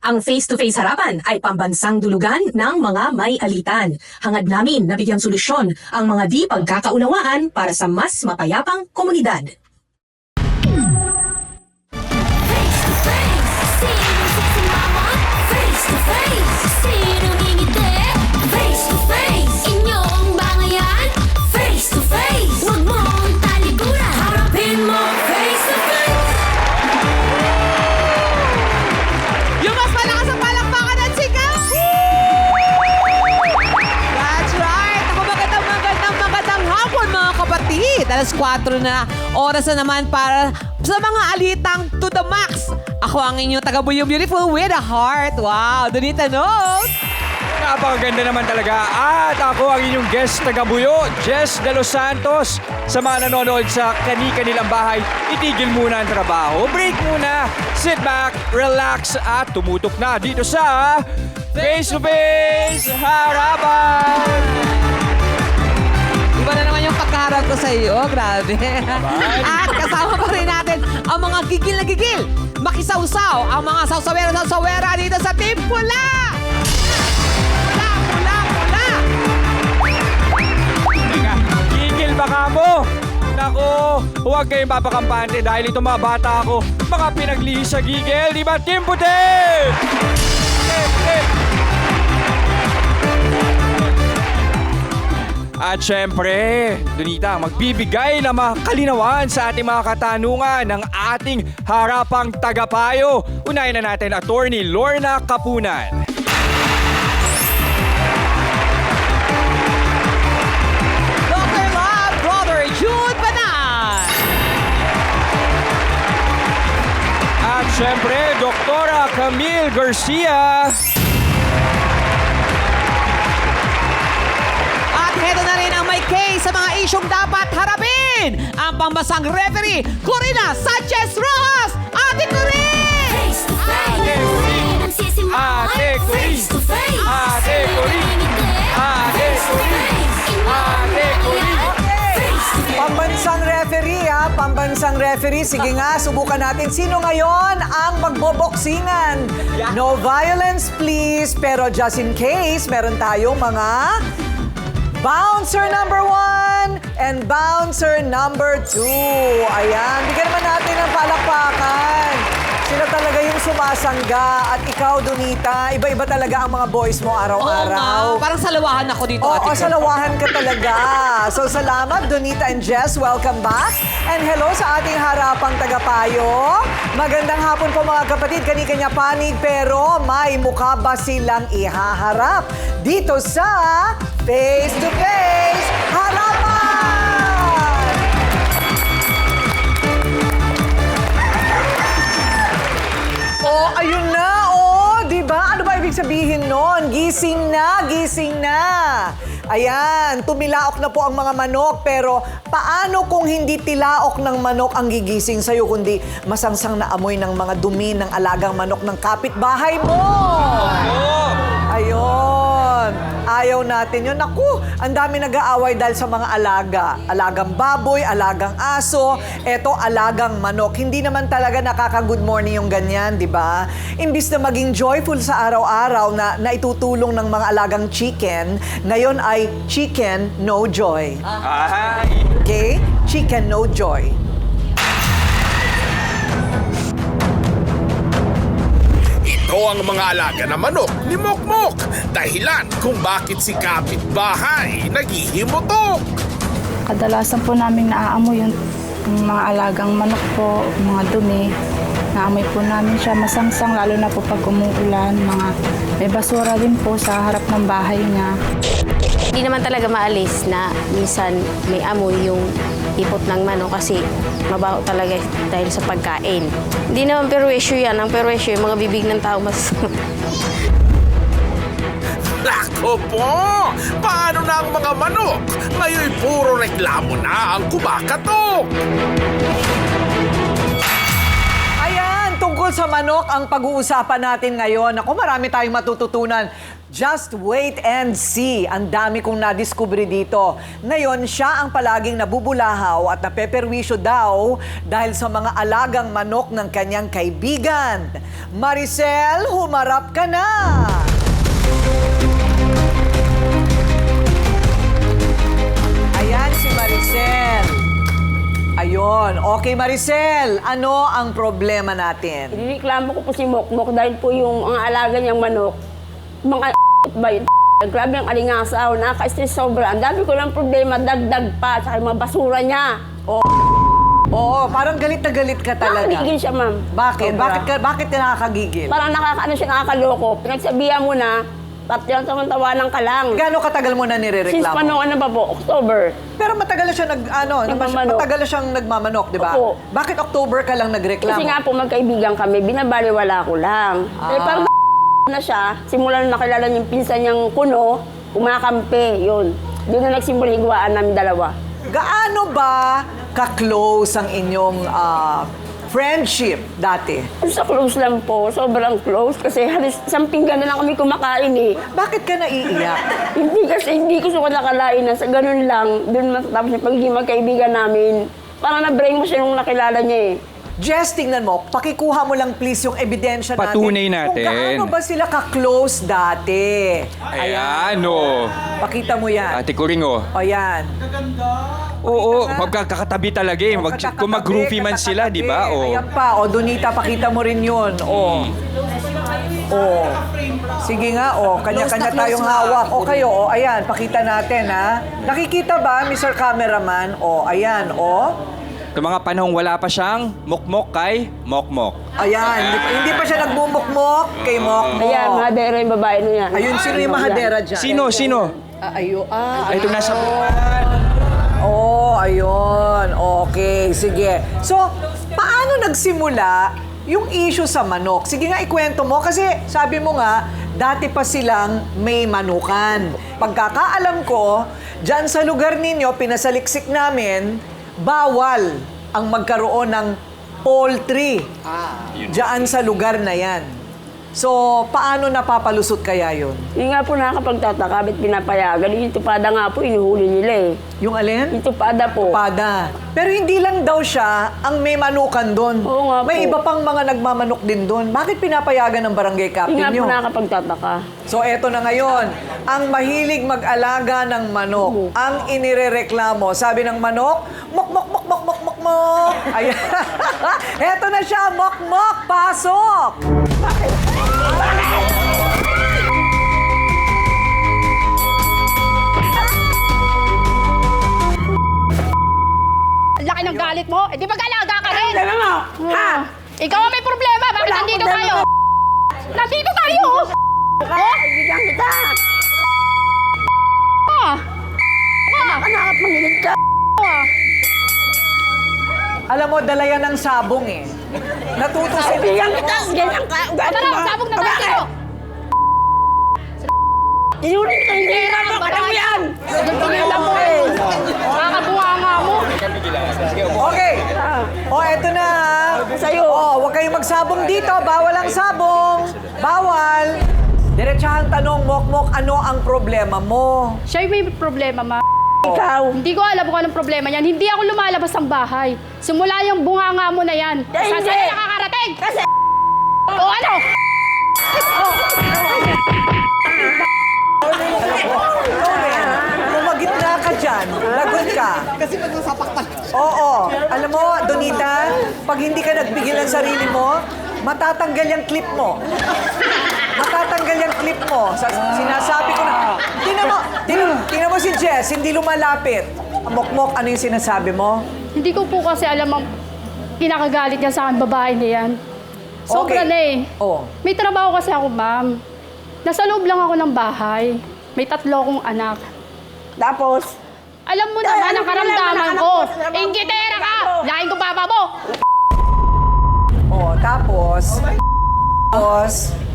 Ang face-to-face harapan ay pambansang dulugan ng mga may alitan. Hangad namin na bigyang solusyon ang mga di pagkakaunawaan para sa mas mapayapang komunidad. Alas 4 na, oras na naman para sa mga alitang to the max. Ako ang inyong taga-Buyong Beautiful with a heart. Wow, Donita knows. Napakaganda naman talaga. At ako ang inyong guest taga-Buyo, Jess De Los Santos. Sa mga nanonood sa kani-kanilang bahay, itigil muna ang trabaho. Break muna, sit back, relax at tumutok na dito sa Face to Face Harapan! Iba na naman yung pagkaharap ko sa iyo. Grabe. At kasama pa rin natin ang mga gigil na gigil. Makisawsaw ang mga sawsawera dito sa Team Pula. Pula. Teka, gigil baka mo! Nako, huwag kayong papakampante dahil itong mga bata ako mga pinaglihi sa gigil. Di ba, Team Puti? At syempre, Donita, magbibigay ng mga kalinawan sa ating mga katanungan ng ating harapang tagapayo. Unahin na natin, Attorney Lorna Kapunan. Dr. Love, Brother Jude Banan. At syempre, Doktora Camille Garcia. Heto na rin ang may case sa mga isyong dapat harapin. Ang pambasang referee, Corina Sanchez Rojas. Ate Corin! Face to face. Ate Corin! Ate Corin! Ate Corin! Ate Corin! Pambansang referee ha, pambansang referee. Sige nga, subukan natin. Sino ngayon ang magboboksingan? No violence please, pero just in case, meron tayong mga bouncer number 1 and bouncer number 2. Ayan, bigyan naman natin ng palakpakan. Sila talaga yung sumasangga. At ikaw, Donita, iba-iba talaga ang mga boys mo araw-araw. Oo nga, parang salawahan ako dito. Oo, Ate Corin. salawahan ka talaga. So, salamat, Donita and Jess. Welcome back. And hello sa ating harapang tagapayo. Magandang hapon po mga kapatid. Kani-kanya panig, pero may mukha ba silang ihaharap dito sa Face to Face Harapan? Oh, ayun na. Oh, di ba? Ano ba ibig sabihin nun? Gising na, gising na. Ayan, tumilaok na po ang mga manok. Pero paano kung hindi tilaok ng manok ang gigising sa'yo, kundi masangsang na amoy ng mga dumi ng alagang manok ng kapitbahay mo? Ayun. Ayaw natin yun. Naku, ang dami nag-aaway dahil sa mga alaga. Alagang baboy, alagang aso, eto alagang manok. Hindi naman talaga nakaka-good morning yung ganyan, di ba? Imbis na maging joyful sa araw-araw na naitutulong ng mga alagang chicken, ngayon ay chicken no joy. Ay! Okay? Chicken no joy. Ito ang mga alaga na manok ni Mokmok. Dahilan kung bakit si kapitbahay naghihimutok. Kadalasan po namin naaamoy yung mga alagang manok po, mga dumi. Naamoy po namin siya masangsang, lalo na po pag umuulan. May basura din po sa harap ng bahay niya. Hindi naman talaga maalis na minsan may amoy yung ipot ng manok kasi mabaho talaga dahil sa pagkain. Hindi naman perwisyo yan. Ang perwisyo yung mga bibig ng tao mas... Nako po! Paano na ang mga manok? Ngayon puro reklamo na ang kumakatok. Ayan, tungkol sa manok ang pag-uusapan natin ngayon. Ako, marami tayong matututunan. Just wait and see. Ang dami kong nadiskubre dito. Ngayon, siya ang palaging nabubulahaw at napeperwisyo daw dahil sa mga alagang manok ng kanyang kaibigan. Maricel, humarap ka na! Ayan si Maricel. Ayun. Okay, Maricel, ano ang problema natin? Inireklamo ko po si Mokmok dahil po yung ang alaga niyang manok, mga ba yun? Grabe ang alingasaw, nakaka-stress sobra. Ang dami ko lang problema, dagdag pa, sa mga basura niya. Oo, parang galit na galit ka talaga. Nakakagigil siya, ma'am. Bakit? Sobra. Bakit ka nakakagigil? Parang nakakaloko. Pinagsabihan mo na, tatyan sa tawanan ka lang. Gaano katagal mo na Since nirereklamo? pa ano pa po, October. Pero matagal na siya Nagmamanok. matagal na siyang nagmamanok, di ba? Opo. Bakit October ka lang nagreklamo? Kasi nga po magkaibigan kami, binabaliwala ko lang. Eh parang na siya, simulan na nakilala niya yung pinsan niyang kuno, kumakampi, yun. Doon na nagsimula higwaan namin dalawa. Gaano ba ka-close ang inyong friendship dati? Sa close lang po, sobrang close kasi halos isang pinggan na lang kami kumakain eh. Bakit ka naiiyak? Hindi ko siya nakalain na sa ganun lang, doon matatapos yung pagiging magkaibigan namin. Parang na-brain mo siya nung nakilala niya eh. Jess, tingnan mo, pakikuha mo lang please yung ebidensya natin. Patunay natin. Kung gaano ba sila ka-close dati. Ayan, oh. Pakita mo yan. Ate Kuring, oh. O yan. Oo, magkakatabi talaga eh. Kung mag-groovy man sila, di ba? Oh. Ayan pa. O, Donita, pakita mo rin yun. O. O. Sige nga, o. Kanya-kanya tayong hawak. O kayo, o. Ayan, pakita natin, ha. Nakikita ba, Mr. Cameraman? O, ayan, o. Noong mga panahong wala pa siyang mokmok kay mokmok. Ayan, hindi pa siya nagmumukmok kay Mokmok. Ayan, mahadera yung babae na yan. Ayun, sino yung mahadera dyan? Sino? Ito nasa buwan. Oh, ayun. Okay, sige. So, paano nagsimula yung issue sa manok? Sige nga, ikwento mo. Kasi sabi mo nga, dati pa silang may manukan. Pagkakaalam ko, dyan sa lugar ninyo, pinasaliksik namin, bawal ang magkaroon ng poultry. Dyan sa lugar na yan. So, paano napapalusot kaya yun? Yung nga po nakakapagtataka, ba't pinapayagan? Yung tupada nga po, inuhuli nila eh. Yung alin? Yung tupada po. Pada. Pero hindi lang daw siya ang may manukan doon. Oo nga May po. iba pang mga nagmamanok din doon. Bakit pinapayagan ng barangay Yung captain nga po nyo? nakakapagtataka. So eto na ngayon, ang mahilig mag-alaga ng manok, ang inirereklamo, sabi ng manok, mok, mok, mok, mok, mok, mok, mok. Ayan. Eto na siya, mok, mok, pasok! Laki ng galit mo? Eh, di ba galaga ka rin? Ano mo? Ha? Ikaw ang may problema. Bakit Wala nandito akong tayo? Nandito tayo! Kaibigan kita! Ah! Ah! Anak, manginig ka! Ah! Alam mo, dala yan ng sabong eh. Natuto sila. Kaibigan kita! Ganyan ka! Tara, sabog na tayo dito! Inulit ka! Hindi Tira ka! ng Alam mo bahay! yan! Tingnan mo eh! Kakabuha nga mo! Okay. O, eto na. Sa'yo. O, huwag kayong magsabong dito. Bawal ang sabong. Bawal. Diretsahang tanong, Mokmok, ano ang problema mo? Siya yung may problema, ma. Ikaw! Hindi ko alam kung anong problema niyan. Hindi ako lumalabas ng bahay. Simula yung bunganga mo na yan. Eh, Saan hindi. sa'yo nakakarating? Kasi O ano? Kumagitna ka dyan. Lagot ka. Kasi magsasapaktan. Oo. Alam mo, Donita, pag hindi ka nagbigil ng sarili mo, matatanggal yung clip mo. Matatanggal yung clip mo. Sinasabi ko na. Tingnan mo si Jess, hindi lumalapit. Mokmok, ano yung sinasabi mo? Hindi ko po kasi alam ang kinakagalit niya sa akin, babae na yan. Sobra Okay. na eh. Oo. May trabaho kasi ako, ma'am. Nasa loob lang ako ng bahay. May 3 akong anak. tapos, Alam mo naman ang karamdaman ko. Ingitera ka! Lain ko papa mo! Oh, tapos,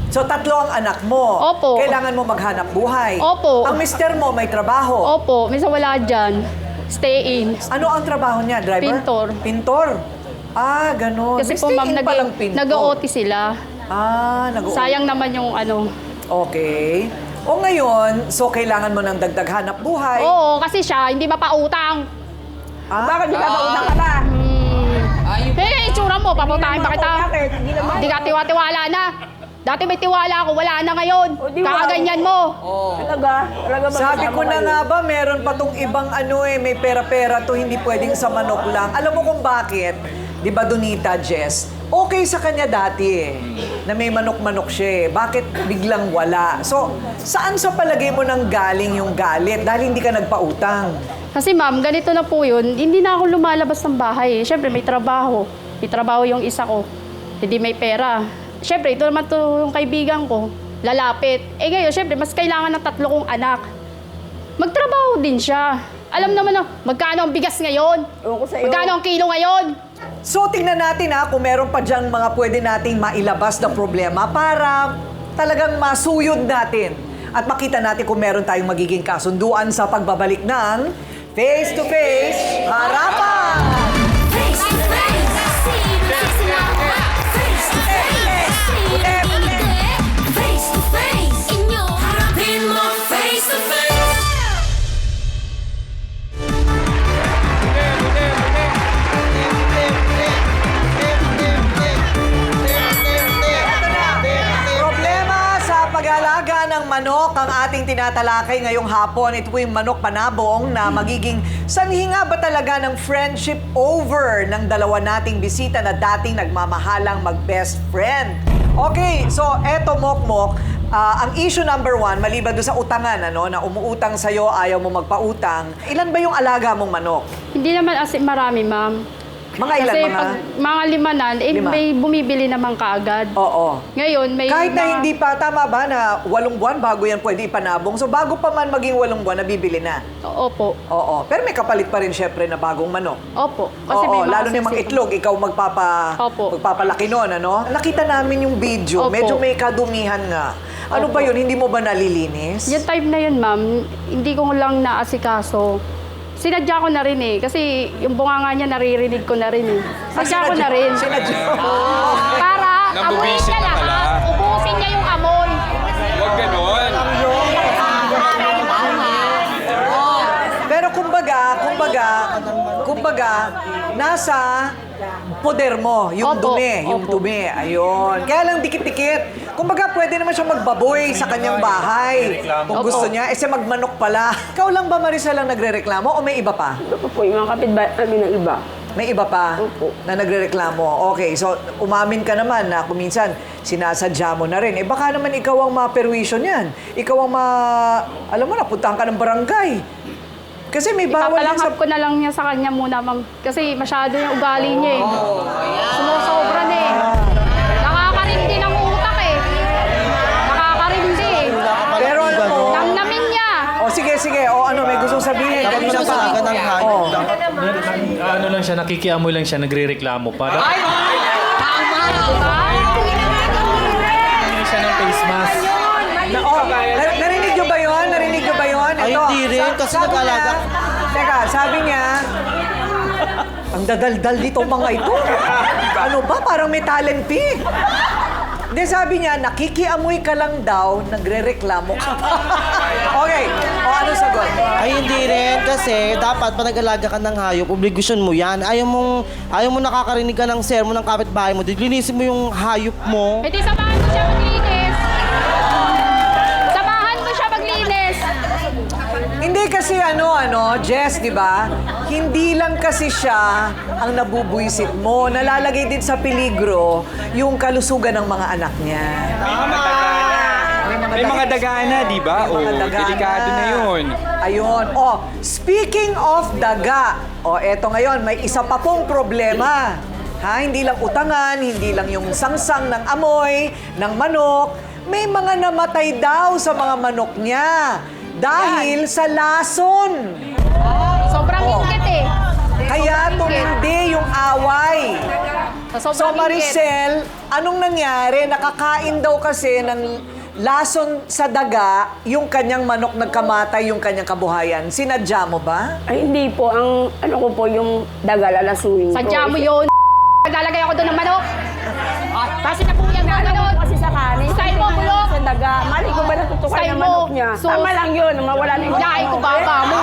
so 3 ang anak mo. Opo. Kailangan mo maghanap buhay. Opo. Ang mister mo may trabaho. Opo, may wala dyan. Stay in. Ano ang trabaho niya, driver? Pintor. Pintor? Ah, ganun. Kasi May po ma'am, stay-in palang pinto. nag-OT sila. Ah, nag-OT. Sayang naman yung ano. Okay. O ngayon, so kailangan mo ng dagdag hanap buhay. Oo, kasi siya hindi mapautang. Ah, Bakit di ka pautang ka ba? Eh, itsura mo, paputahin pa kita. Bakit? Hindi naman. Hindi ka tiwa-tiwala na. Dati may tiwala ako, wala na ngayon. O, di ba? Kakaganyan mo. Talaga? Talaga ba? Sabi ko na kayo? nga ba, meron pa tong ibang may pera-pera to, hindi pwedeng sa manok lang. Alam mo kung bakit? Di ba, Donita, Jess? Okay sa kanya dati na may manok-manok siya eh. Bakit biglang wala? So, saan sa palagay mo nang galing yung galit? Dahil hindi ka nagpautang. Kasi ma'am, ganito na po yun. Hindi na ako lumalabas ng bahay. Siyempre, may trabaho. May trabaho yung isa ko. Hindi may pera. Siyempre, ito naman to yung kaibigan ko. Lalapit. Eh ngayon, siyempre, mas kailangan ng 3 kong anak. Magtrabaho din siya. Alam naman na, magkano ang bigas ngayon? Ewan ko sa'yo. Magkano ang kilo ngayon? So, tingnan natin kung meron pa dyan mga pwede nating mailabas na problema para talagang masuyod natin at makita natin kung meron tayong magiging kasunduan sa pagbabalik ng Face to Face Harapan! Face to face, see you kissing my wife. Face to face, see you face to face. In your harapin mo, face to face. Problema sa pag-aalaga ng manok ang ating tinatalakay ngayong hapon. Ito po yung manok panabong na magiging sanhi nga ba talaga ng friendship over ng dalawa nating bisita na dating nagmamahalang mag-best friend. Okay, so eto Mokmok, ang issue number 1, maliban doon sa utangan, na umuutang sa'yo, ayaw mo magpautang, ilan ba yung alaga mong manok? Hindi naman as in marami, ma'am. Mga ilan, Kasi mga? pag mga 5 na, Lima. may bumibili naman kaagad. Oo. Ngayon, may Kahit na mga- hindi pa, tama ba na 8 buwan bago yan pwede ipanabong? So bago pa man maging 8 buwan, nabibili na. Opo. Oo. Pero may kapalit pa rin syempre na bagong manok. Opo. Kasi Oo, may mga lalo na yung mga sexy- itlog, ikaw Opo. magpapalaki nun, ano? Nakita namin yung video, Opo. medyo may kadumihan nga. Ano Opo. ba yun? Hindi mo ba nalilinis? Yung time na yun, ma'am, hindi ko lang naasikaso. Sinadya ko na rin eh. Kasi yung bunganga niya, naririnig ko na rin eh. Sadya ko na rin. Sinadya. Para amuyin Nambubisit niya na pala. lahat. Ubusin niya yung amoy. Huwag ganon. Pero kumbaga, nasa poder mo, yung Opo, yung opo. dumi. Ayun. Kaya lang dikit-dikit. Kumbaga, pwede naman siya magbaboy sa kanyang bahay. Kung Opo. gusto niya, kasi magmanok pala. Ikaw lang ba, Marisa, lang nagre-reklamo o may iba pa? Ito po yung mga kapitbahay namin ng iba. May iba pa Opo. na nagre-reklamo. Okay, so umamin ka naman na kung minsan sinasadya mo na rin. Eh baka naman ikaw ang ma-perwisyon yan. Ikaw ang alam mo na, puntahan ka ng barangay. Kasi may bawal yan sa... Ipapalanghap ko na lang niya sa kanya muna, ma'am. Kasi masyado yung ugali niya eh. Sumusobra na eh. Nakakarindi ng utak eh. Nakakarindi eh. Pero alam mo... Namnamin niya. O sige. O ano, may gustong sabihin. Kanina pa. Oh. Ano lang siya, nakikiamoy lang siya, nagre-reklamo pa. Hindi siya ng face mask. Narinig nyo ba yun? Ay, hindi rin, kasi nag-alaga. Teka, sabi niya, ang dadaldal dito mga ito. Ano ba? Parang may talent fee. Hindi, sabi niya, nakikiamoy ka lang daw, nagre-reklamo ka pa. Okay. O, ano sagot? Ay, hindi rin, kasi dapat pag nag-alaga ka ng hayop, obligasyon mo yan. Ayaw mo nakakarinig ka ng sermon ng kapitbahay mo, linisin mo yung hayop mo. Pwede samahan mo siya maglinis. Samahan mo siya maglinis. Hindi kasi Jess, di ba? Hindi lang kasi siya ang nabubuisit mo. Nalalagay din sa peligro yung kalusugan ng mga anak niya. May mga dagana, di ba? May mga Oh, dagana. delikado na yun. Ayun. Speaking of daga, eto ngayon, may isa pa pong problema. Hindi lang utangan, hindi lang yung sangsang ng amoy, ng manok. May mga namatay daw sa mga manok niya dahil sa lason. Sobrang inggit eh. Kaya tumindi yung away. Sa So sobrang inggit. Maricel, anong nangyari? Nakakain daw kasi ng lason sa daga, yung kanyang manok nagkamatay, yung kanyang kabuhayan. Sinadya mo ba? Ay, hindi po. Ang ano ko po, yung daga lalasuin ko. Sadya mo yun. naglalagay ako doon ng manok. Kasi na po yan na ganun. Kasi sa kanin. Style mo, bulok. Sa daga. Mali ko ba natutukan Style ng mo. manok niya? Sus. Tama lang yun. Mawala na yung Yahay ko baba mo.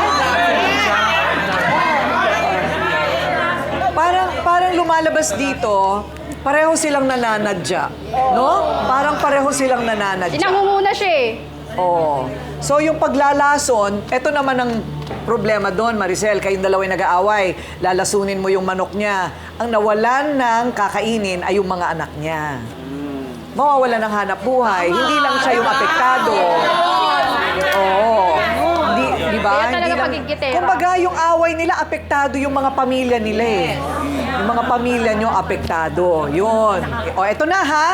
Parang lumalabas dito, pareho silang nananadya. No? Parang pareho silang nananadya. Inangunguna siya eh. Oo. So yung paglalason, eto naman ang problema doon, Maricel. Kayong dalawa'y nag-aaway. Lalasunin mo yung manok niya. Ang nawalan ng kakainin ay yung mga anak niya. Mawawalan ng hanap buhay. Hindi lang siya yung apektado. Oo. Di ba? Kaya talaga Hindi lang- pagigitera. Kumbaga, yung away nila, apektado yung mga pamilya nila eh. Yung mga pamilya nyo, apektado. Yun. O, eto na ha.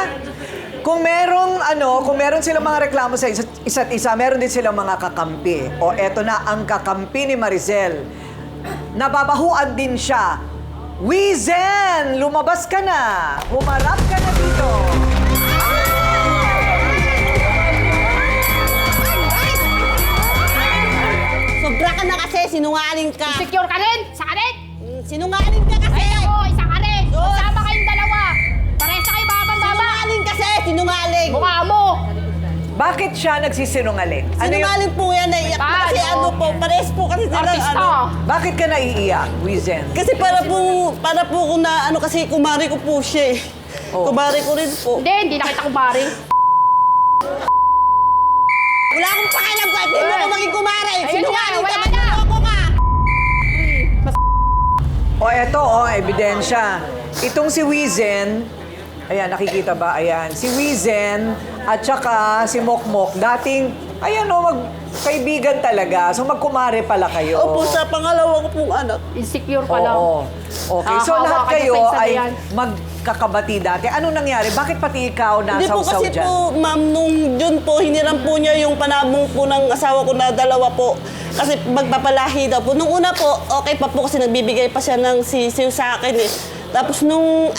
Kung meron silang mga reklamo sa isa't isa, meron din silang mga kakampi. O, eto na ang kakampi ni Maricel. Nababahuan din siya. Wizen! Lumabas ka na! Humarap ka na dito! Sobra ka na kasi, sinungaling ka. Secure ka rin. Isa ka rin. Sinungaling ka kasi. Ay ako, isa ka rin. Magsama kayong dalawa. Parehas na kayo babang-baba. Sinungaling kasi, sinungaling. Mukha mo. Bakit siya nagsisinungaling? Sinungaling po yan, naiyak po kasi Paano? po, parehas po kasi sila, Artista. Bakit ka naiiyak, Wizen? Kasi para po kung na, kasi kumari ko po siya eh. Oh. Kumari ko rin po. Hindi na kita kumari. Wala akong pakialam ko, hindi mo ako maging kumari. Ayun Sinungaling na, ka, wala na. manloloko ka. O eto, ebidensya. Itong si Wizen, ayan, nakikita ba? Ayan, si Wizen at saka si Mokmok, dating, ayan magkaibigan talaga. So magkumare pala kayo. Opo, sa pangalawa ko pong anak. Insecure ka lang. Oo. Okay, so Nakakawa lahat ka kayo sa isa na ay yan. magkakabati dati. Anong nangyari? Bakit pati ikaw Hindi po nasawsaw kasi dyan? po, ma'am, nung June po, hiniram po niya yung panabong po ng asawa ko na dalawa po. Kasi magpapalahi daw po. Nung una po, okay pa po kasi nagbibigay pa siya ng sisiw sa akin eh. Tapos nung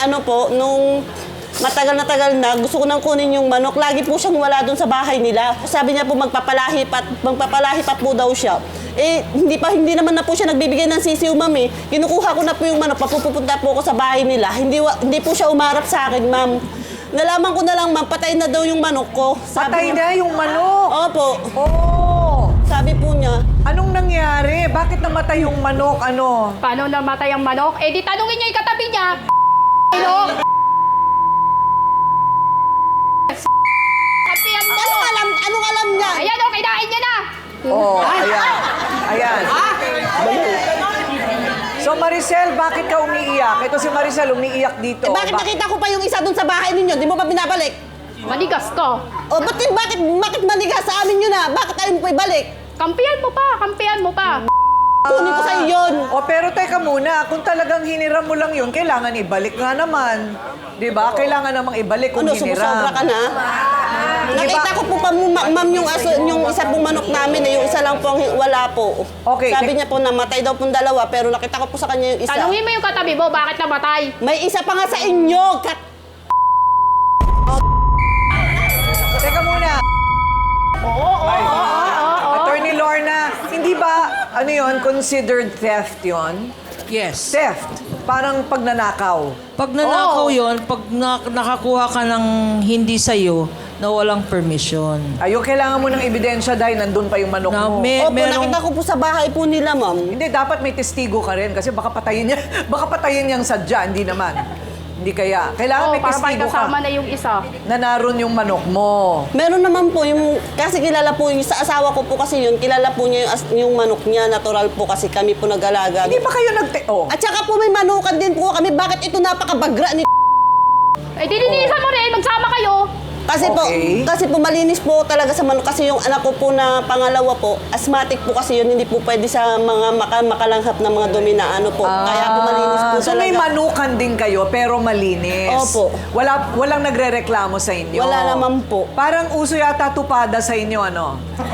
matagal na, gusto ko nang kunin yung manok. Lagi po siyang wala doon sa bahay nila. Sabi niya po magpapalahi pa po daw siya. Eh, hindi naman na po siya nagbibigay ng sisiw, ma'am eh. Kinukuha ko na po yung manok, papupunta po ako sa bahay nila. Hindi po siya umarap sa akin, ma'am. Nalaman ko na lang, ma'am, patay na daw yung manok ko. Patay na yung manok? Opo. Oo. Sabi po niya. Anong nangyari? Bakit namatay yung manok? Paano namatay ang manok? Eh di tanungin niya yung katabi niya. Hello? Kapihan mo. Anong alam niya? Ayan o, kinain niya na. Ayan. So Maricel, bakit ka umiiyak? Ito si Maricel, umiiyak dito. Bakit nakita ko pa yung isa doon sa bahay ninyo? Di mo pa binabalik? Manigas ka. O, bakit manigas sa amin yun na? Bakit ayaw mo pa ibalik? Kampihan mo pa. Kunin ko sa'yo yun. O pero teka muna, kung talagang hiniram mo lang yun, kailangan ibalik nga naman. Di ba? Kailangan namang ibalik kung hiniram. Sumusobra ka na? Nakita ko po pa, ma'am, yung isa pong manok namin, yung isa lang po ang wala po. Okay. Sabi niya po namatay daw pong dalawa, pero nakita ko po sa kanya yung isa. Tanungin mo yung katabi mo, bakit namatay? May isa pa nga sa inyo! Teka muna. Oo. Attorney Lorna, hindi ba, considered theft yon? Yes. Theft. Parang pagnanakaw. Pag nanakaw yun, pag nakakuha ka ng hindi sa'yo, na walang permission. Kailangan mo ng ebidensya dahil nandun pa yung manok mo. Opo, nakita ko po sa bahay po nila, ma'am. Hindi, dapat may testigo ka rin kasi baka patayin niyang sadya, hindi naman. Hindi kaya. Kailangan may para testigo ka kasama na yung isa. na naroon yung manok mo. Meron naman po, kasi kilala po yung sa asawa ko po kasi yun, kilala po niya yung manok niya, natural po kasi kami po nag-alaga. Hindi ba kayo At saka po may manukan din po kami, bakit ito napakabagra ni Eh, dilinisan mo rin, magsama kayo. Kasi po malinis po talaga sa manok kasi yung anak ko po na pangalawa po, asthmatic po kasi yun, hindi po pwede sa mga makalanghap na mga dumi na kaya po malinis po So talaga. may manukan din kayo pero malinis. Opo. Walang nagrereklamo sa inyo. Wala naman po. Parang uso yata tupada sa inyo,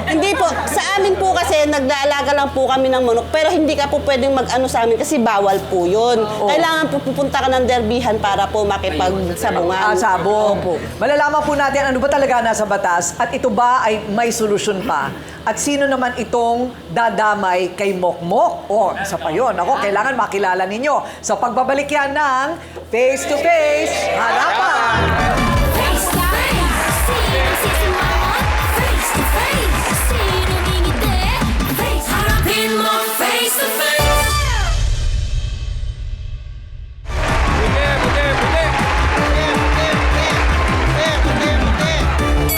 Hindi po, sa amin po kasi naglaalaga lang po kami ng manok pero hindi ka po pwedeng mag-ano sa amin kasi bawal po yun. Kailangan po pupunta ka ng derbihan para po makipagsabungan. Sabong. Opo. Malalaman po natin ano ba talaga nasa batas at ito ba ay may solusyon pa? At sino naman itong dadamay kay Mokmok? O, isa pa yun. Ako, kailangan makilala ninyo. Sa pagbabalik yan ng Face to Face Harapan! Face to face, sino sisimangot? Face to face, sino ngingiti? Face, harapin mo face to face.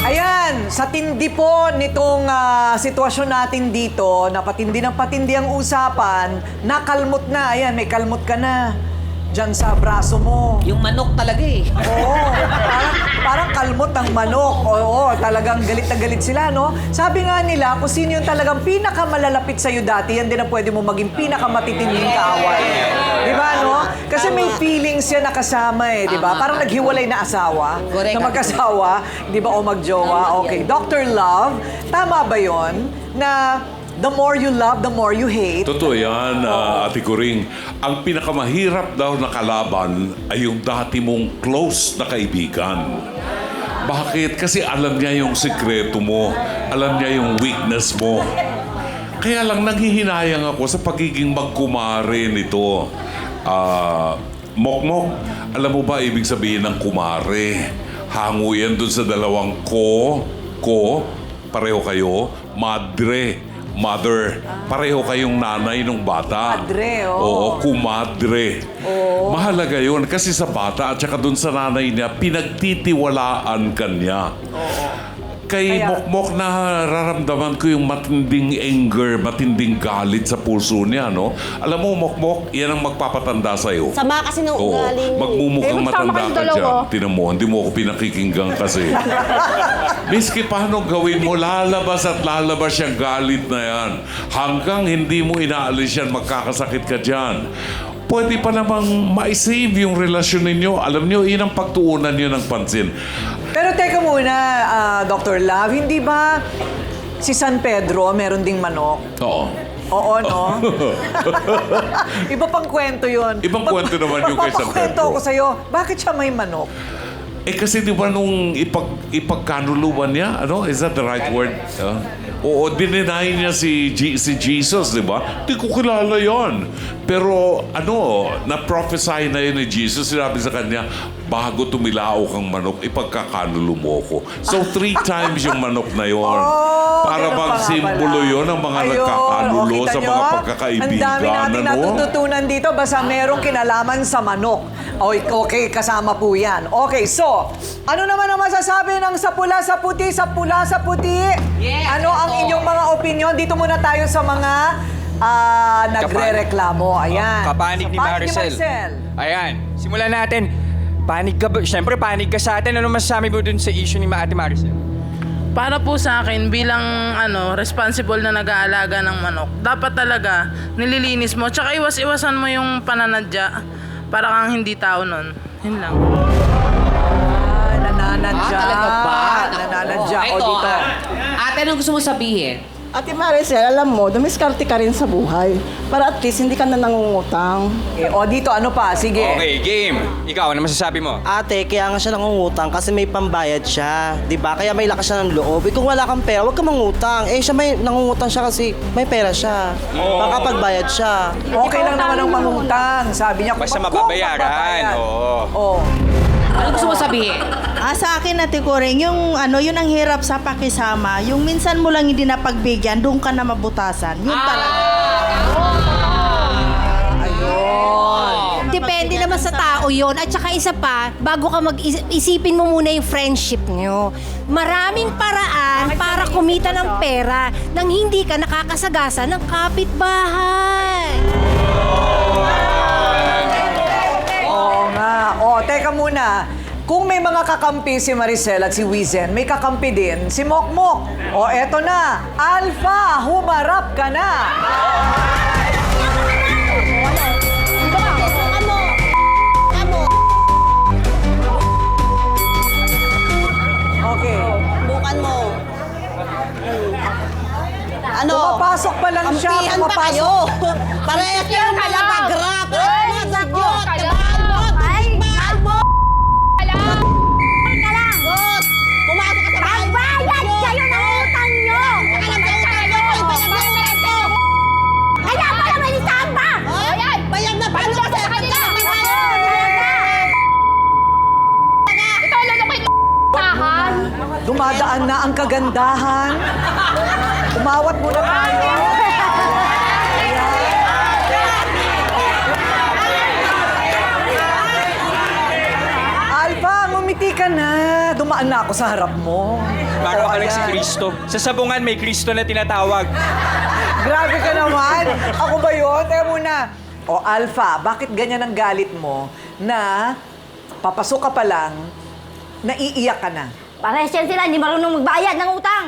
Ayan, sa tindi po nitong sitwasyon natin dito, na patindi ng patindi ang usapan, nakalmot na. Ayan, may kalmot ka na. Diyan sa braso mo. Yung manok talaga eh. Oo, parang kalmot ang manok. Oo, talagang galit na galit sila, no? Sabi nga nila, kung sino yung talagang pinakamalalapit sa'yo dati, yan din ang pwede mo maging pinakamatitinding kaaway. Di ba, no? Kasi may feelings yan nakasama eh, di ba? Parang naghiwalay na asawa, Correct. na mag-asawa, di ba, o magjowa. Okay, Dr. Love, tama ba yon na the more you love, the more you hate? Totoo yan, Ate Kuring. Ang pinakamahirap daw na kalaban ay yung dati mong close na kaibigan. Bakit? Kasi alam niya yung sikreto mo. Alam niya yung weakness mo. Kaya lang nanghihinayang ako sa pagiging magkumare nito. Mokmok, alam mo ba ibig sabihin ng kumare? Hango yan dun sa dalawang ko, pareho kayo, mother, pareho kayong nanay ng bata. Madre, oo. Oo, kumadre. Oo. Mahalaga yun kasi sa bata at saka dun sa nanay niya, pinagtitiwalaan ka niya. Kay Mokmok, nararamdaman ko yung matinding anger, matinding galit sa puso niya, no? Alam mo, Mokmok, yan ang magpapatanda sa'yo. Sama kasi ng ugali niya. Magmumukhang matanda ka dyan. Tinan mo, hindi mo ako pinakikinggan kasi. Miski paano gawin mo, lalabas at lalabas yung galit na yan. Hanggang hindi mo inaalis yan, magkakasakit ka dyan. Pwede pa namang ma-save yung relasyon ninyo. Alam niyo, yun ang pagtuunan niyo ng pansin. Pero teka muna, Dr. Love, hindi ba si San Pedro meron ding manok? Oo. Oo, no? Iba pang kwento yun. Ibang kwento naman yung kay San Magpapakwento Pedro. ako sa'yo, bakit siya may manok? Eh kasi di ba nung ipagkanuluban niya, ano? Is that the right word? Oo, dininay niya si Jesus, di ba? Di ko kilala yon. Pero na-prophesy na yun ni Jesus. Sinabi sa kanya, bago tumilaok ang manok, ipagkakanulo mo ko. So 3 times yung manok na yon. Para ganun bang pa nga simbolo pala. yon ng mga Ayun, nagkakanulo kita sa nyo? mga pagkakaibigan. Ang dami natin natututunan dito, basta merong kinalaman sa manok. Okay, kasama po yan. Okay, so, ano naman ang masasabi ng sa pula sa puti, sa pula sa puti? Yes, Ano ang inyong mga opinion? Dito muna tayo sa mga nagre-reklamo. Ayan. Kapanig ni Maricel. Ayan, simulan natin. Panig ka ba? Siyempre, panig ka sa atin. Ano masasabi mo dun sa issue ni Ate Maricel? Para po sa akin, bilang responsible na nag-aalaga ng manok, dapat talaga nililinis mo. Tsaka iwas-iwasan mo yung pananadya para kang hindi tao nun. Yun lang. Nananadya. Talaga ba? Nananadya. O Ito, dito. Ate, anong gusto mo sabihin? Ate Maricel, alam mo, dumiskarte ka rin sa buhay. Para at least hindi ka na nangungutang. Okay, o dito, ano pa? Sige. Okay, game. Ikaw, ano masasabi mo? Ate, kaya nga siya nangungutang kasi may pambayad siya. 'Di ba? Kaya may lakas siya ng loob. Kung wala kang pera, huwag ka mangutang. Siya may nangungutang siya kasi may pera siya. Baka pagbayad siya. Okay lang naman ang mangutang. Sabi niya, Basta kung mababayaran. Oo. Ano gusto mo sabihin? Sa akin, Ate Kuring, yun ang hirap sa pakisama. Yung minsan mo lang hindi napagbigyan, doon ka na mabutasan. Yun talaga. Ayun. Depende naman sa tao yon. At saka isa pa, bago ka mag-isipin mo muna yung friendship nyo. Maraming paraan para kumita ng pera nang hindi ka nakakasagasa ng kapitbahay. Oo nga. Teka muna. Kung may mga kakampi si Maricel at si Wizen, may kakampi din si Mokmok. Eto na. Alpha, humarap ka na. Okay. Bukan mo. Ano? Pumapasok pa lang siya. Kampihan pa kayo. Parehas yung mga pag-rap. Parehas mga sagyot. Kabaan mo. Tigmaan mo. dahan-dahan. Umawat muna tayo. Alpha, ngumiti ka na. Dumaan na ako sa harap mo. Para ka lang si ayan. Kristo. Sa sabungan may Kristo na tinatawag. Grabe ka naman. Ako ba yun? Teka muna. O, Alpha, bakit ganyan ang galit mo na papasok ka pa lang, naiiyak ka na? Parehas yan sila, hindi marunong magbayad ng utang.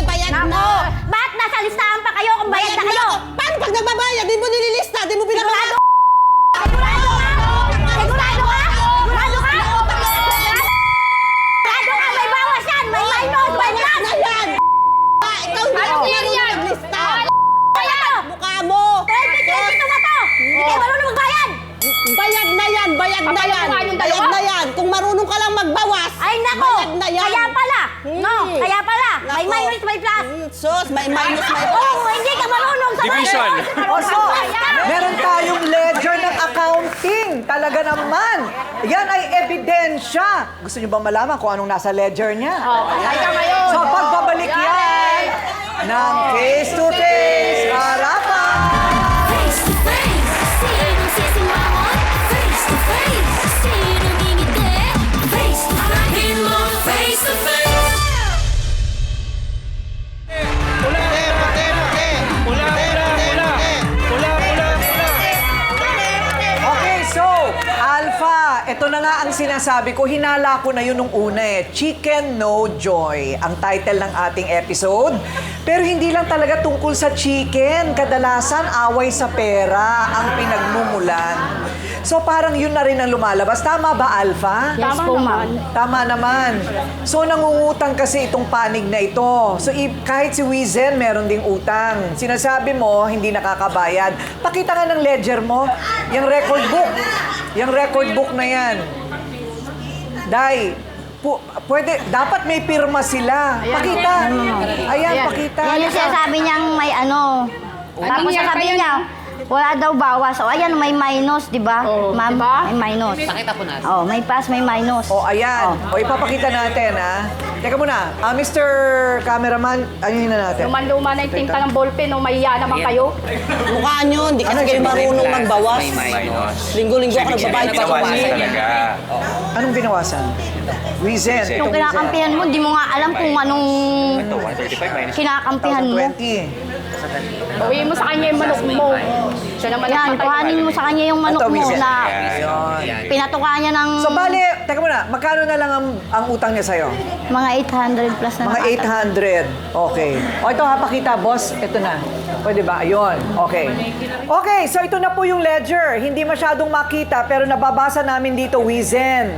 Bayad Nako, ba't nasa listahan pa kayo kung bayad na kayo? Paano pag nagbabayad, di mo nililista, di mo binabayad? Sigurado ka? Sigurado ka? Sigurado ka? Sigurado ka, may bawas yan, may minus, may plus. Na yan! Ikaw hindi Ano ako yan marunong yan? maglista. Kaya to? Mukha mo! 2022 ba to? Hindi kayo marunong magbayad. Bayad na yan! Bayad na Papayag yan! mo nga yung Bayad dalawa? na yan! Kung marunong ka lang magbawas, Ay nako, bayad na yan! kaya pala. No, kaya pala. May Nako. minus, may plus. Sus, may minus, may Oo, plus. hindi ka marunong sa Division. O so, meron tayong ledger ng accounting. Talaga naman. Yan ay ebidensya. Gusto niyo ba malaman kung anong nasa ledger niya? Ay ka ngayon. Sa pagbabalik yan ng face-to-face harapan. Face to face, sinong sisimangon? Face to face, sinong ngingiti? Face to face, mo face to face. Okay, so, Alpha, ito na nga ang sinasabi ko. Hinala ko na yun nung una eh. Chicken No Joy, ang title ng ating episode. Pero hindi lang talaga tungkol sa chicken. Kadalasan, away sa pera ang pinagmumulan. So, parang yun na rin ang lumalabas. Tama ba, Alpha? Yes po, ma'am. Tama naman. So, nangungutang kasi itong panig na ito. So, kahit si Wizen, meron ding utang. Sinasabi mo, hindi nakakabayad. Pakita nga ng ledger mo, yung record book. Yung record book na yan. Day, pwede, dapat may pirma sila. Pakita. Ayan, pakita. Yan yung sinasabi niyang may ano. Tapos sasabi niya, wala daw bawas. O ayan, may minus, di ba? Ma'am, may minus. Pakita po natin. Oh, may plus, may minus. O, ayan. O, ipapakita natin, ha? Teka muna. Mr. Cameraman, ayun na natin. Luma-luma na yung tinta ng ballpen, no? Mahiya naman kayo. Mukha nyo, hindi kasi kayo marunong magbawas. Linggo-linggo ako nagbabayad sa kumain. Anong binawasan? Wizen. Yung kinakampihan mo, di mo nga alam kung anong kinakampihan mo. 2020. Uwi mo sa kanya yung manok mo. Siya naman Yan, kuhanin mo sa kanya yung manok Ito, mo Wizen. na Ayun. pinatuka niya ng So, bali, teka muna, magkano na lang ang utang niya sa'yo? mga 800 plus na Mga 800. Okay. O, ito ha, pakita, boss. Ito na. Pwede ba? Ayun. Okay. Okay, so ito na po yung ledger. Hindi masyadong makita, pero nababasa namin dito, Wizen.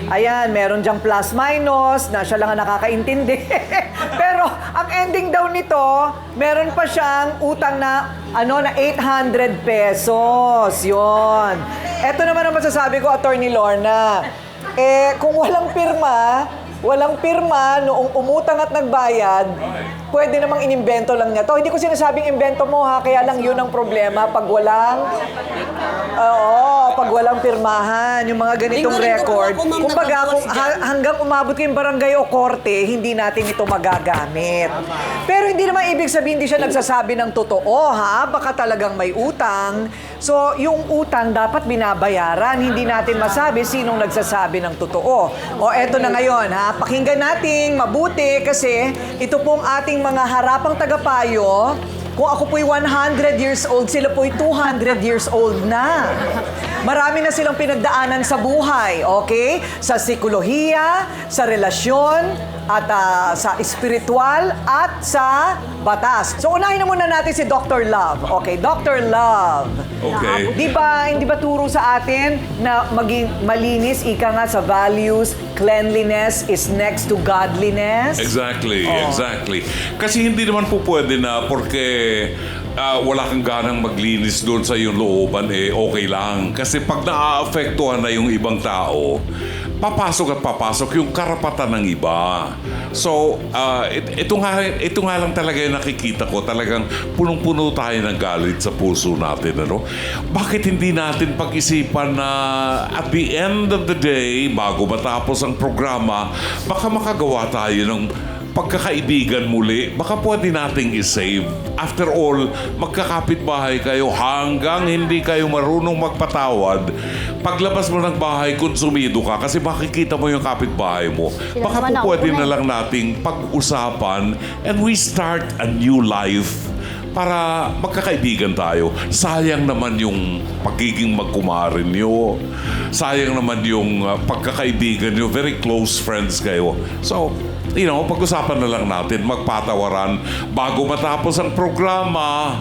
Ayan, meron dyang plus-minus na siya lang ang nakakaintindi. Pero ang ending daw nito, meron pa siyang utang na, na 800 pesos. Yun. Ito naman ang masasabi ko, Attorney Lorna. Kung walang pirma noong umutang at nagbayad, pwede namang inimbento lang niya to. Hindi ko sinasabing imbento mo ha, kaya lang yun ang problema pag walang pirmahan, yung mga ganitong record. Kumbaga, kung hanggang umabot kayong barangay o korte, hindi natin ito magagamit. Pero hindi naman ibig sabihin hindi siya nagsasabi ng totoo ha, baka talagang may utang. So, yung utang dapat binabayaran, hindi natin masabi sinong nagsasabi ng totoo. O eto na ngayon ha, pakinggan natin mabuti kasi ito pong ating mga harapang tagapayo. Kung ako po'y 100 years old, sila po'y 200 years old na. Marami na silang pinagdaanan sa buhay, okay? Sa psikolohiya, sa relasyon, at sa espiritual, at sa batas. So, unahin na muna natin si Dr. Love. Okay, Dr. Love. Okay. Di ba turo sa atin na maging malinis, ika nga sa values, cleanliness is next to godliness? Exactly, exactly. Kasi hindi naman po pwede na porque wala kang ganang maglinis doon sa iyong looban, okay lang. Kasi pag naaapektuhan na yung ibang tao, papasok at papasok yung karapatan ng iba. So, ito nga lang talaga yung nakikita ko. Talagang punong-puno tayo ng galit sa puso natin. Ano? Bakit hindi natin pag-isipan na at the end of the day, bago matapos ang programa, baka makagawa tayo ng pagkakaibigan muli, baka pwede nating isave. After all, magkakapit-bahay kayo hanggang hindi kayo marunong magpatawad. Paglabas mo ng bahay, konsumido ka kasi makikita mo yung kapitbahay mo. Baka po pwede na lang nating pag-usapan and we start a new life para magkakaibigan tayo. Sayang naman yung pagiging magkumarin nyo. Sayang naman yung pagkakaibigan nyo. Very close friends kayo. So, pag-usapan na lang natin, magpatawaran. Bago matapos ang programa,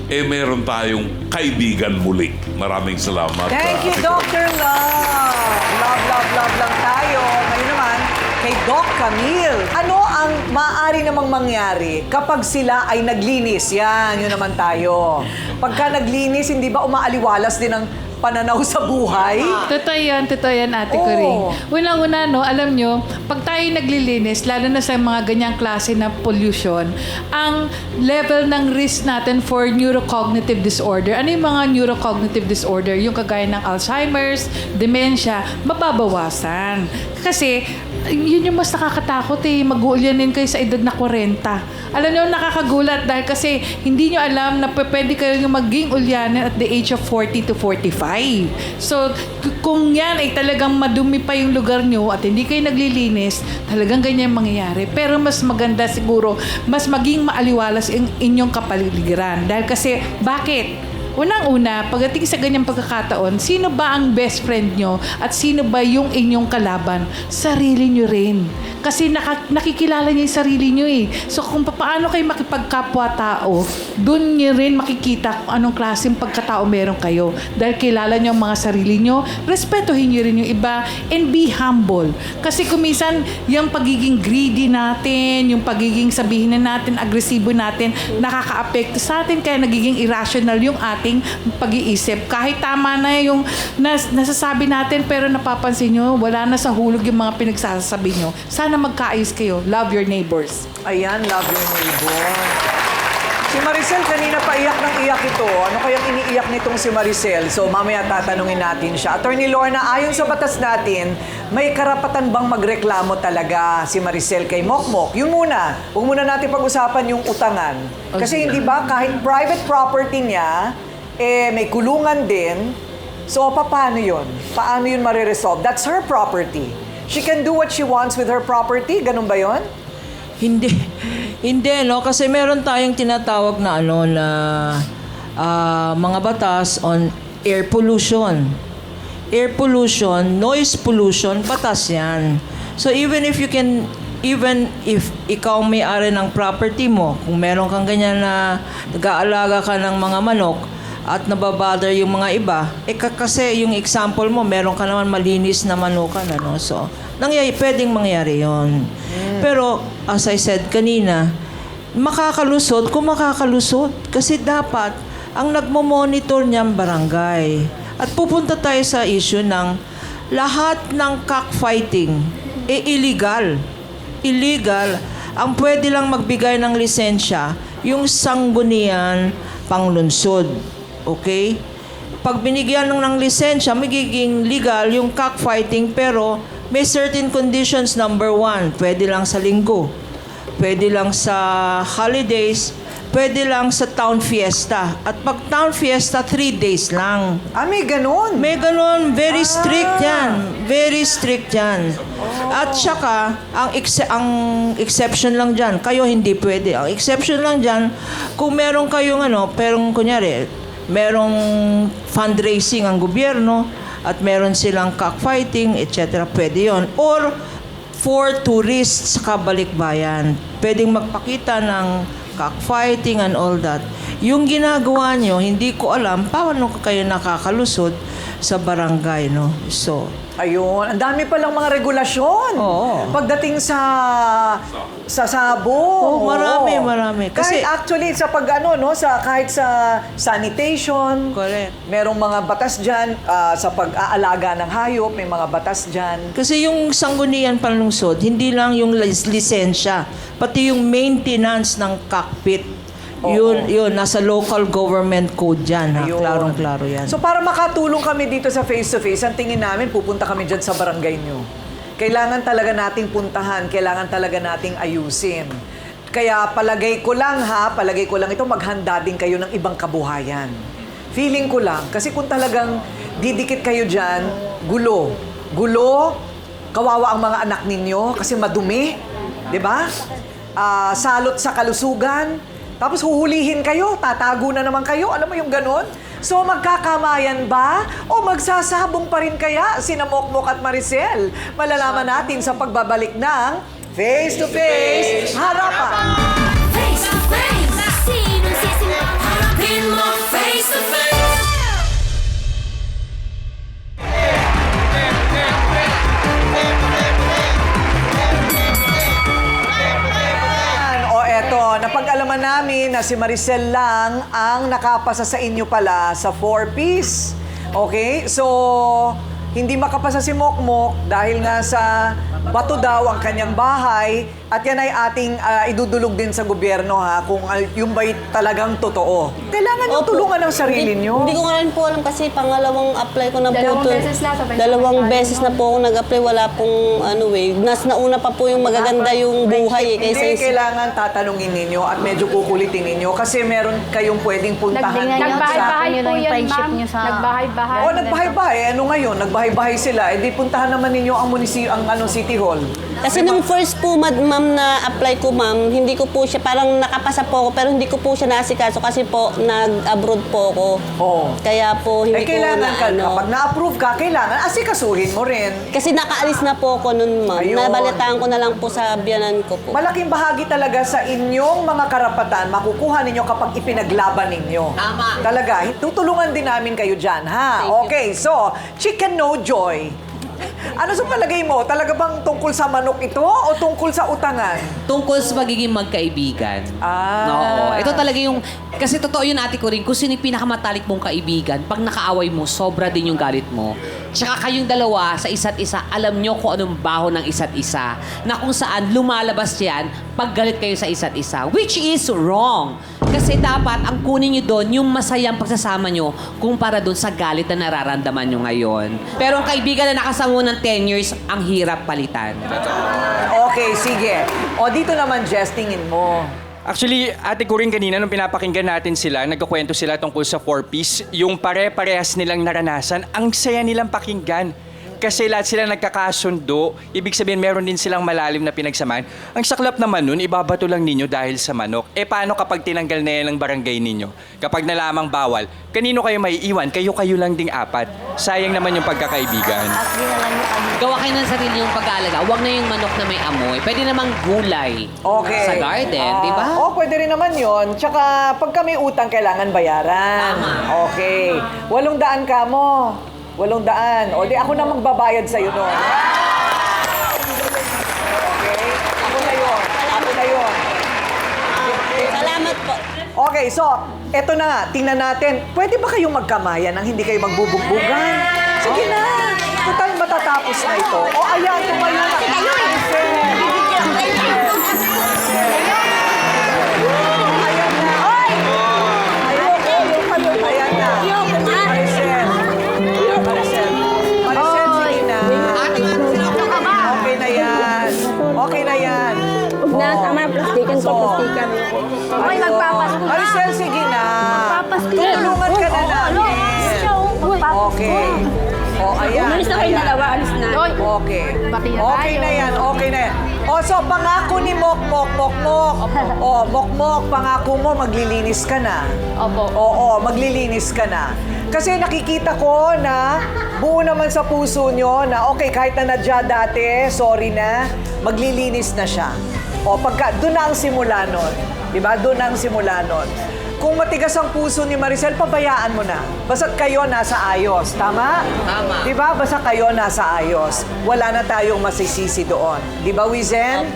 meron tayong kaibigan muli. Maraming salamat. Thank you, Dr. Love. Love lang tayo. Ngayon naman, kay Doc Camille. Ano ang maaari namang mangyari kapag sila ay naglinis? Yan, yun naman tayo. Pagka naglinis, hindi ba umaaliwalas din ang pananaw sa buhay? Totoo yan, Ate Coring. Unang-una, alam nyo, pag tayo naglilinis, lalo na sa mga ganyang klase na pollution, ang level ng risk natin for neurocognitive disorder. Ano yung mga neurocognitive disorder? Yung kagaya ng Alzheimer's, dementia, mababawasan. Kasi, yun yung mas nakakatakot mag-uulyanin kayo sa edad na 40. Alam nyo, nakakagulat dahil kasi hindi nyo alam na pwede kayo maging ulyanin at the age of 40 to 45. So, kung yan ay talagang madumi pa yung lugar nyo at hindi kayo naglilinis, talagang ganyan mangyayari. Pero mas maganda siguro, mas maging maaliwalas ang inyong kapaligiran. Dahil kasi, bakit? Unang-una, pagdating sa ganyang pagkakataon, sino ba ang best friend nyo at sino ba yung inyong kalaban? Sarili nyo rin. Kasi nakikilala niyo yung sarili nyo So kung paano kayo makipagkapwa-tao, dun nyo rin makikita kung anong klaseng pagkatao meron kayo. Dahil kilala nyo ang mga sarili nyo, respetuhin nyo rin yung iba, and be humble. Kasi kumisan, yung pagiging greedy natin, yung pagiging sabihin na natin, agresibo natin, nakaka-apekto sa atin, kaya nagiging irrational yung ating pag-iisip. Kahit tama na yung nasasabi natin, pero napapansin nyo, wala na sa hulog yung mga pinagsasabi nyo. Sana magkaayos kayo. Love your neighbors. Ayan, love your neighbor. Si Maricel, kanina pa iyak ng iyak ito. Ano kayang iniiyak nitong si Maricel? So, mamaya tatanungin natin siya. Attorney Lorna, ayon sa batas natin, may karapatan bang magreklamo talaga si Maricel kay Mokmok? Yung muna, huwag muna natin pag-usapan yung utangan. Kasi hindi ba, kahit private property niya, may kulungan din. So, paano yun? Paano yun mariresolve? That's her property. She can do what she wants with her property. Ganun ba yun? Hindi, kasi meron tayong tinatawag na mga batas on air pollution. Air pollution, noise pollution, batas yan. So even if ikaw may-ari ng property mo, kung meron kang ganyan na nag-aalaga ka ng mga manok at nababother yung mga iba, kasi yung example mo, meron ka naman malinis na manukan, So, pwedeng mangyari yon. Pero, as I said kanina, makakalusot kung makakalusot. Kasi dapat, ang nagmo-monitor niyang barangay. At pupunta tayo sa issue ng lahat ng cockfighting, illegal. Illegal. Ang pwede lang magbigay ng lisensya, yung sanggunian panglunsod. Okay? Pag binigyan ng lisensya, magiging legal yung cockfighting, pero may certain conditions. Number 1, pwede lang sa linggo. Pwede lang sa holidays. Pwede lang sa town fiesta. At pag town fiesta, 3 days lang. May ganun? May ganun. Very strict yan. Very strict yan. At saka, ang exception lang dyan, kayo hindi pwede. Ang exception lang dyan, kung meron kayong kunyari, merong fundraising ang gobyerno at meron silang cockfighting, etc. Pwede yon. Or for tourists sa kabalikbayan, pwedeng magpakita ng cockfighting and all that. Yung ginagawa nyo, hindi ko alam paano kayo nakakalusot sa barangay, So, Ayun, ang dami palang mga regulasyon. Oo. Pagdating sa sabo. Oo, marami. Kahit actually sa kahit sa sanitation. Correct. Merong mga batas diyan sa pag-aalaga ng hayop, may mga batas diyan. Kasi yung sanggunian panlungsod, hindi lang yung lisensya, pati yung maintenance ng cockpit. Yun, nasa local government code dyan. Ha? Ayun. Klarong-klaro yan. So para makatulong kami dito sa face-to-face, ang tingin namin, pupunta kami dyan sa barangay nyo. Kailangan talaga nating puntahan, kailangan talaga nating ayusin. Kaya palagay ko lang ito, maghanda din kayo ng ibang kabuhayan. Feeling ko lang, kasi kung talagang didikit kayo dyan, gulo, kawawa ang mga anak ninyo kasi madumi, di ba? Salot sa kalusugan, tapos huhulihin kayo, tatago na naman kayo, alam mo yung ganon? So magkakamayan ba? O magsasabong pa rin kaya sina Mokmok at Maricel? Malalaman natin sa pagbabalik ng Face to Face Harapan! Face to face, sinong sisimang harapin mo face to face. Napag-alaman namin na si Maricel lang ang nakapasa sa inyo pala sa 4-piece. Okay? So, hindi makapasa si Mokmok dahil nga sa bato daw ang kanyang bahay at yan ay ating idudulog din sa gobyerno kung yung ba'y talagang totoo. Kailangan yung tulungan ng sarili nyo. Hindi ko nga rin po alam kasi pangalawang apply ko na po. Dalawang beses na, sabay-sabay Dalawang tayo. beses na po ako nag-apply. Wala pong nauna pa po yung magaganda yung buhay. Hindi, kailangan tatanungin ninyo at medyo kukulitin ninyo kasi meron kayong pwedeng puntahan. Nagbahay-bahay po yan, ma'am. Nagbahay-bahay. Oo, nagbahay-bahay. Ano ngayon? Nagbahay-bahay sila. E di puntahan naman ninyo ang City Hall. Kasi nung first po, ma'am, na apply ko, ma'am, hindi ko po siya, parang nakapasa po ako, pero hindi ko po siya naasikaso kasi po, nag-abroad po ako. Oo. Kaya po, hindi ko kailangan kapag na-approve ka, kailangan asikasuhin mo rin. Kasi nakaalis na po ako nun, ma'am. Ayun. Nabalitaan ko na lang po sa biyanan ko po. Malaking bahagi talaga sa inyong mga karapatan, makukuha ninyo kapag ipinaglaban ninyo. Tama. Talaga, tutulungan din namin kayo dyan, ha? Okay, so, Chicken No Joy. Ano sa palagay mo? Talaga bang tungkol sa manok ito o tungkol sa utangan? Tungkol sa magiging magkaibigan. Oo. Ito talaga yung... Kasi totoo yun, Ate Coring, kung sino yung pinakamatalik mong kaibigan, pag nakaaway mo, sobra din yung galit mo. Tsaka kayong dalawa sa isa't isa, alam nyo kung anong baho ng isa't isa. Na kung saan lumalabas yan pag galit kayo sa isa't isa. Which is wrong. Kasi dapat ang kunin nyo doon yung masayang pagsasama nyo kumpara doon sa galit na nararamdaman nyo ngayon. Pero ang kaibigan na nakasango ng 10 years, ang hirap palitan. Okay, sige. O dito naman, Jess, tingin mo. Actually, Ate Coring, kanina nung pinapakinggan natin sila, nagkukwento sila tungkol sa 4-piece, yung pare-parehas nilang naranasan, ang saya nilang pakinggan. Kasi lahat sila nagkakasundo, ibig sabihin meron din silang malalim na pinagsamaan. Ang saklap naman nun, ibabato lang ninyo dahil sa manok. Paano kapag tinanggal na yan ang barangay ninyo? Kapag nalamang bawal, kanino kayo maiiwan? Kayo lang ding apat. Sayang naman yung pagkakaibigan. Gawa kayo ng sarili yung pag-aalaga. Huwag na yung manok na may amoy. Pwede namang gulay. Okay. Sa garden, di ba? Pwede rin naman yon. Tsaka, pagka may utang, kailangan bayaran. Tama. Okay. 800 ka mo. 800. O di ako na magbabayad sa'yo nun. Okay? Ako na yun. Salamat po. Okay, so, eto na nga. Tingnan natin. Pwede ba kayong magkamayan nang hindi kayo magbubugbugan? Sige na. Total matatapos na ito. O ayan, tumayo na. Okay na yan. Tama na, plastikan ko, plastikan. Ay, magpapasko na. Maricel, sige na. Tutulungan ka na namin. Okay. Ayan. Umalis na kayo dalawa, alis na. Okay. Okay na yan, okay na yan. So, pangako ni Mokmok. Mokmok, pangako mo, maglilinis ka na. Opo. Oo, maglilinis ka na. Kasi nakikita ko na buo naman sa puso nyo na okay, kahit na nadya dati, sorry na, maglilinis na siya. Pagka, doon na ang simula nun. Diba? Doon na ang simula nun. Kung matigas ang puso ni Maricel, pabayaan mo na. Basta't kayo nasa ayos. Tama? Tama. Diba? Basta kayo nasa ayos. Wala na tayong masisisi doon. Diba, Wizen?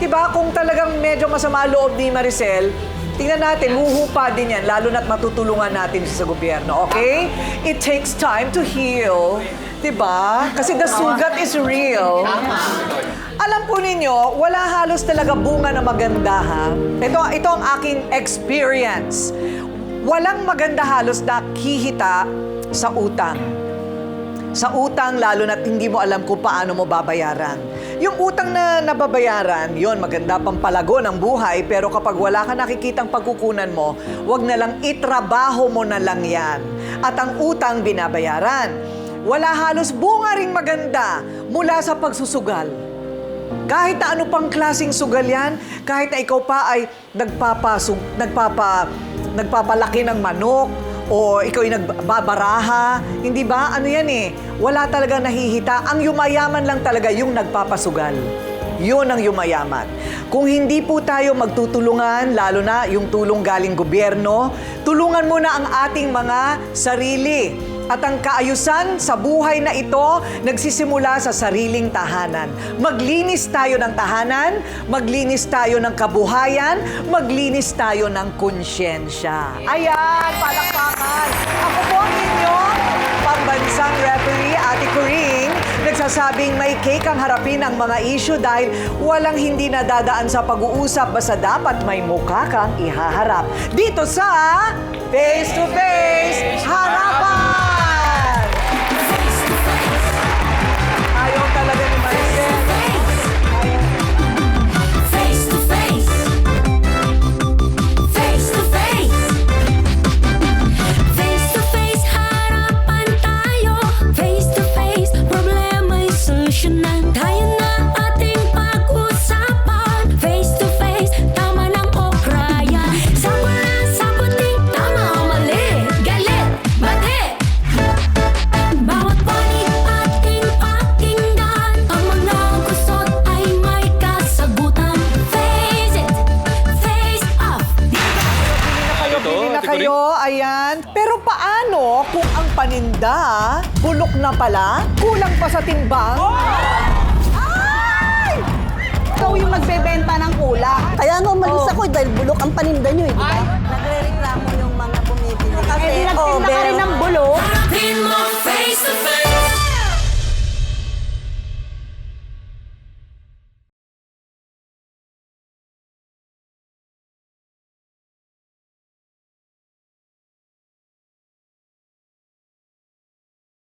Diba? Kung talagang medyo masama loob ni Maricel, tingnan natin, huhupa din yan, lalo na't matutulungan natin sa gobyerno, okay? It takes time to heal. Diba? Kasi the sugat is real. Alam po ninyo, wala halos talaga bunga na maganda, ha? Ito ang aking experience. Walang maganda halos na hihita sa utang. Sa utang, lalo na't hindi mo alam kung paano mo babayaran. Yung utang na nababayaran, yon maganda pang palago ng buhay, pero kapag wala ka nakikitang pagkukunan mo, wag na lang itrabaho mo na lang yan. At ang utang binabayaran. Wala halos bunga ring maganda mula sa pagsusugal. Kahit na ano pang klaseng sugal yan, kahit na ikaw pa ay nagpapalaki ng manok, o ikaw ay nagbabaraha, hindi ba? Ano yan eh, wala talaga nahihita. Ang yumayaman lang talaga yung nagpapasugal. Yun ang yumayaman. Kung hindi po tayo magtutulungan, lalo na yung tulong galing gobyerno, tulungan muna ang ating mga sarili. At ang kaayusan sa buhay na ito, nagsisimula sa sariling tahanan. Maglinis tayo ng tahanan, maglinis tayo ng kabuhayan, maglinis tayo ng konsyensya. Ayan, palakpakan. Ako po ang inyong pambansang referee, Ate Coring, nagsasabing may cake ang harapin ang mga issue dahil walang hindi nadadaan sa pag-uusap, basta dapat may mukha kang ihaharap. Dito sa Face to Face Harapan! Ayaw talaga ni Maricel. Face to face. Face to face. Face to face, harapan tayo. Face to face, problema'y solusyonan. Tayo na ating pag-usapan. Face to face, tama lang o kraya. Sagutin, sagutin, tama o mali. Galit, bati. Bawat panig ating pakinggan. Ang mga gusot ay may kasagutan. Face it, face off. Pili na kayo, ayan. Pero paano kung ang paninda, bulok na pala, kulang pa sa timbang? Ay! Ikaw yung magbebenta ng kulang. Kaya nga umalis ako dahil bulok ang paninda nyo, di ba? Nagre-reklamo yung mga bumibili. Kasi nagtinda ka rin ng bulok. Harapin mo